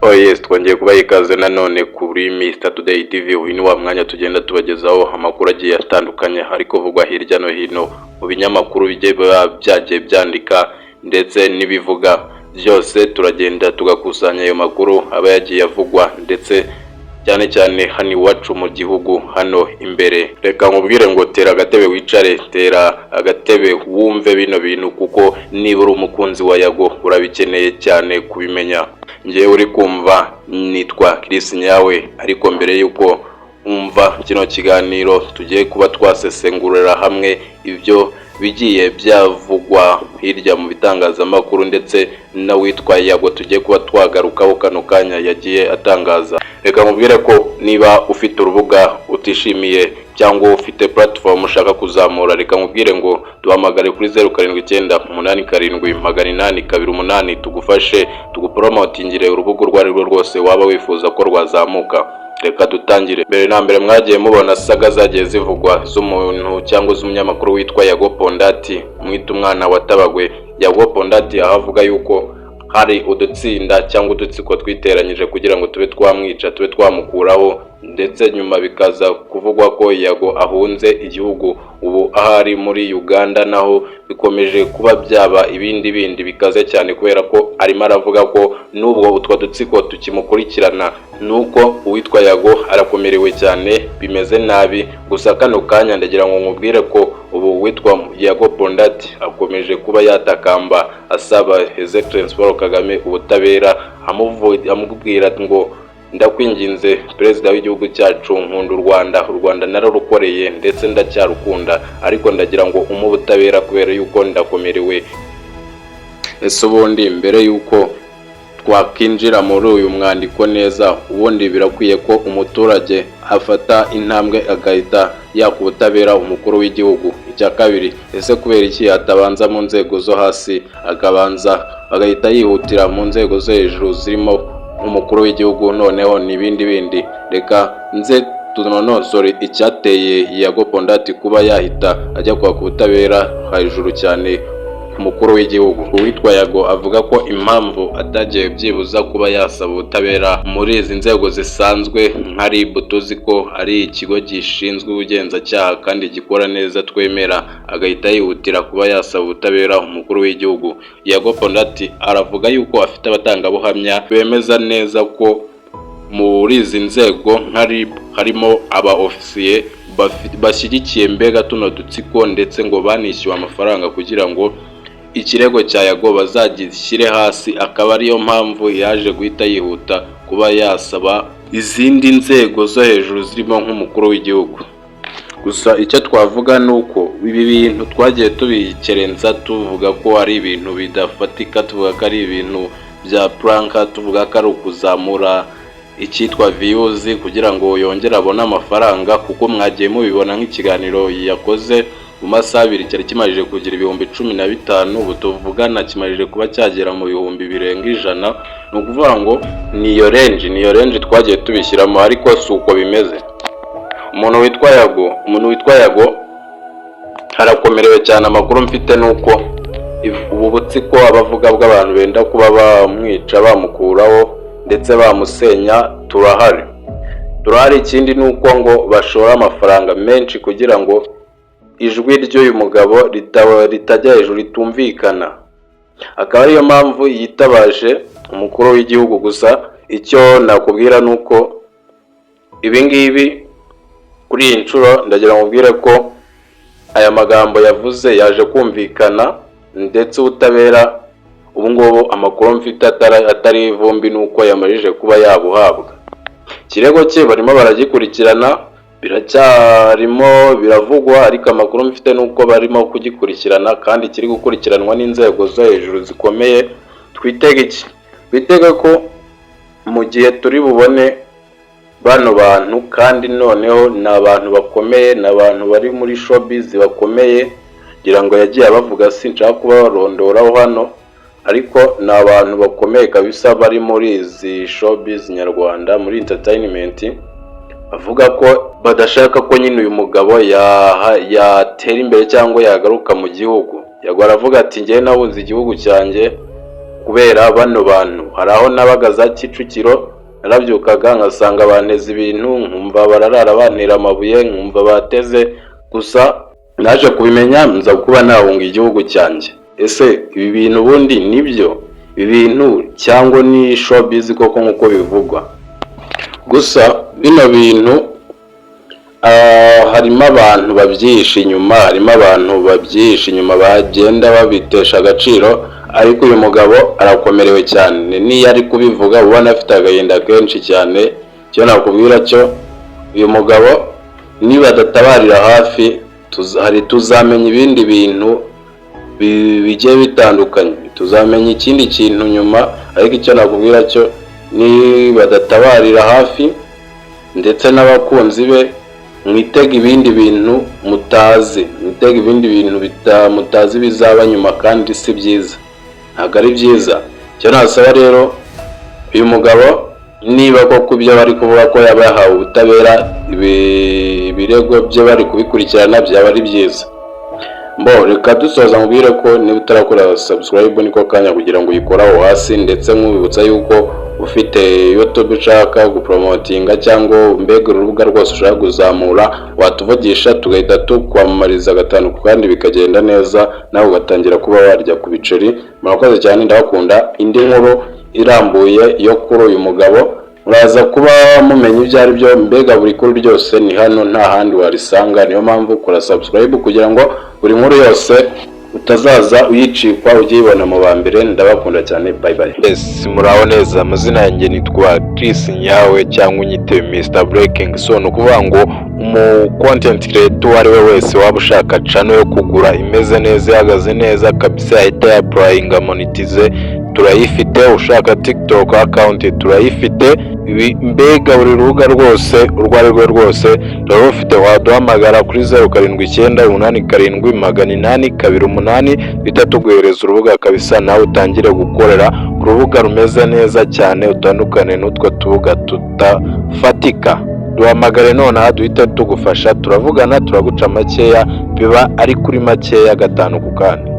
Oh yes, twongeye kubaha ikaze nanone kuri Mr Today TV. Uyu ni wa mwanya tugenda tubagezaho amakuru agiye atandukanye ariko kuvugwa hirya no hino mu binyamakuru bigiye byagiye byandika ndetse n'ibivuga byose. Turagenda tugakusanya ayo makuru aba yagiye avugwa ndetse cyane cyane hano iwacu mu gihugu hano imbere. Reka nkubwire ngo tera agatebe wicare, tera agatebe wumve bino bintu, kuko niba uri umukunzi wa Yago urabikeneye cyane kubimenya. Ngewe uri kumva nitwa Chris Nyawe, ariko mbere yuko umva kino kiganiro tugiye kuba twasesengurira hamwe ibyo bigiye byavugwa hirya mu bitangazamakuru ndetse na witwa Yago tugiye kuba twagarukaho kano kanya yagiye atangaza. Reka nkubwire ko niba ufite urubuga utishimiye cyangwa ufite platform ushaka kuzamura, reka nkubwire ngo duhamagare kuri 07987828 tugufashe tugupromotingire urubuga urwo ari rwo rwose waba wifuza ko rwazamuka. Reka dutangire. Mbere na mbere mwagiye mubona saga zagiye zivugwa z'umuntu cyangwa z'umunyamakuru witwa Yago Pondati, mwita umwana watabagwe. Yago Pondati ahavuga yuko hari udutsinda cyangwa udutsiko twiteranyije kugira ngo tube twamwica, tube twamukuraho, ndetse nyuma bikaza kuvugwa ko Yago ahunze igihugu. Ubu ahari muri Uganda naho bikomeje kuba byaba ibindi bikaze cyane, kubera ko arimo aravuga ko nubwo utwo dutsiko tukimukurikirana nuko uwitwa Yago arakomerewe cyane, bimeze nabi. Gusa kano kanya ndagira ngo nkubwire ko ubu witwa Yago Pondati akomeje kuba yatakamba asaba His Excellency Paul Kagame ubutabera, amubwira ngo ndakwinginze perezida w'igihugu cyacu, nkunda u Rwanda nararukoreye ndetse ndacyarukunda, ariko ndagira ngo ubutabera kubera yuko ndakomerewe. Ese ubundi mbere yuko twakinjira muri uyu mwandiko neza, ubundi birakwiye ko umuturage afata intambwe agahita yaka ubutabera umukuru w'igihugu. Icya kabiri, ese kubera iki atabanza mu nzego zo hasi akabanza agahita yihutira mu nzego zo hejuru zirimo umukuru w'igihugu? Noneho n'ibindi. Reka nze tunonosore icyateye Yago Pondati kuba yahita ajya kwaka ubutabera hejuru cyane umukuru w'igihugu. Uwitwa Yago avuga ko impamvu atagiye byibuza kuba yasaba ubutabera muri izi nzego zisanzwe nka RIB, tuzi ko ari ikigo gishinzwe ubugenzacyaha kandi gikora neza twemera, agahita yihutira kuba yasaba ubutabera umukuru w'igihugu. Yago Pondati aravuga yuko afite abatangabuhamya bemeza neza ko muri izi nzego nka RIB harimo aba ofisiye bashyigikiye mbega tuno dutsiko, ndetse ngo banishyuwe amafaranga kugira ngo ikirego cya Yago bazagishyire hasi. Akaba ariyo mpamvu yaje guhita yihuta kuba yasaba izindi nzego zo hejuru zirimo nk'umukuru w'igihugu. Gusa icyo twavuga ni uko ibi bintu twagiye tubikerenza tuvuga ko ari ibintu bidafatika, tuvuga ko ari ibintu bya pranka, tuvuga ko ari ukuzamura icyitwa views kugira ngo yongere abone amafaranga, kuko mwagiye mubibona nk'ikiganiro yakoze mu masaha abiri cyari kimarije kugira ibihumbi 15, ubu tuvugana kimarije kuba cyagera mu bihumbi birenga 100. ni ukuvuga ngo niyo range twagiye tubishyiramo, ariko si uko bimeze. Umuntu witwa Yago harakomerewe cyane. Amakuru mfite nuko ubu butsiko abavuga bw'abantu benda kuba bamwica, bamukuraho ndetse bamusenya turahari. Ikindi nuko ngo bashora amafaranga menshi kugira ngo ijwi ry'uyu mugabo ritajya hejuru, ritumvikana. Akaba ariyo mpamvu yitabaje umukuru w'igihugu. Gusa icyo nakubwira nuko ibingibi kuri iyi nshuro ndagira ngo ubwire ko aya magambo yavuze yaje kumvikana, ndetse ubutabera ubu ngubu amakuru mfite atari ivumbi nuko yamarije kuba yabuhabwa. Ikirego cye barimo baragikurikirana, biracyarimo biravugwa, ariko amakuru mfite nuko barimo kugikurikirana kandi kiri gukurikiranwa n'inzego zo hejuru zikomeye. Twitege ko mu gihe turi bubone bano bantu, kandi noneho ni abantu bakomeye, ni abantu bari muri showbiz bakomeye, ngira ngo yagiye abavuga, sinshaka kuba barondoraho hano, ariko ni abantu bakomeye kabisa bari muri izi showbiz nyarwanda, muri entertainment. Avuga ko badashaka ko nyine uyu mugabo yatera imbere cyangwa yagaruka mu gihugu. Yago aravuga ati ngewe nahunze igihugu cyanjye kubera bano bantu. Hari aho nabaga za Kicukiro narabyukaga ngasanga banteze ibintu, nkumva bararara bantera amabuye, nkumva bateze, gusa naje kubimenya nza kuba nahunga igihugu cyanjye. Ese ibi bintu ubundi nibyo? Ibi bintu cyangwa ni showbiz koko nkuko bivugwa? Gusa bino bintu harimo abantu babyihishe inyuma, bagenda babitesha agaciro, ariko uyu mugabo arakomerewe cyane. Niyo ari kubivuga ubona afite agahinda kenshi cyane. Cyo nakubwira cyo, uyu mugabo niba adatabarira hafi tuzamenya ibindi bintu bigiye bitandukanye, tuzamenya ikindi kintu nyuma. Ariko icyo nakubwira cyo, niba adatabarira hafi ndetse n'abakunzi be, mwitega ibindi bintu mutazi, mutazi bizaba nyuma, kandi si byiza, ntabwo ari byiza. Cyo nasaba rero uyu mugabo, niba koko ibyo bari kuvuga ko yaba yahawe ubutabera, ibirego bye bari kubikurikirana, byaba ari byiza. Reka dusoza mubwire ko niba utarakora subscribe niko kanya kugira ngo uyikore aho hasi, ndetse nkubibutsa yuko ufite YouTube ushaka gupromotinga cyangwa mbega urubuga rwose ushaka kuzamura, watuvugisha tugahita tukwamamariza gatanu kandi bikagenda neza, nawe ugatangira kuba warya ku biceri. Murakoze cyane, ndabakunda. Indi nkuru irambuye yo kuri uyu mugabo muraza kuba mumenya ibyo ari byo, mbega buri kuru ryose ni hano, nta handi warisanga. Niyo mpamvu kora subscribe kugira ngo buri nkuru yose utazaza uyicikwa ugiyibona mu ba mbere. Ndabakunda cyane, bye bye. Yes, muraho neza. Amazina yanjye nitwa Chris Nyawe cyangwa unyite Mr Breaking. So ni ukuvuga ngo content creator ari we wese waba ushaka channel yo kugura imeze neza, ihagaze neza kabisa, ahita ya applying monetize, turayifite. Ushaka TikTok account turayifite. Mbega buri rubuga rwose urwo ari rwo rwose turarufite. Waduhamagara kuri 0798878228 bita tuguhereza urubuga kabisa, nawe utangire gukorera ku rubuga rumeze neza cyane, utandukane n'utwo tubuga tutafatika. Duhamagare nonaha duhita tugufasha, turavugana, turaguca makeya, biba ari kuri makeya gatanu ku kandi.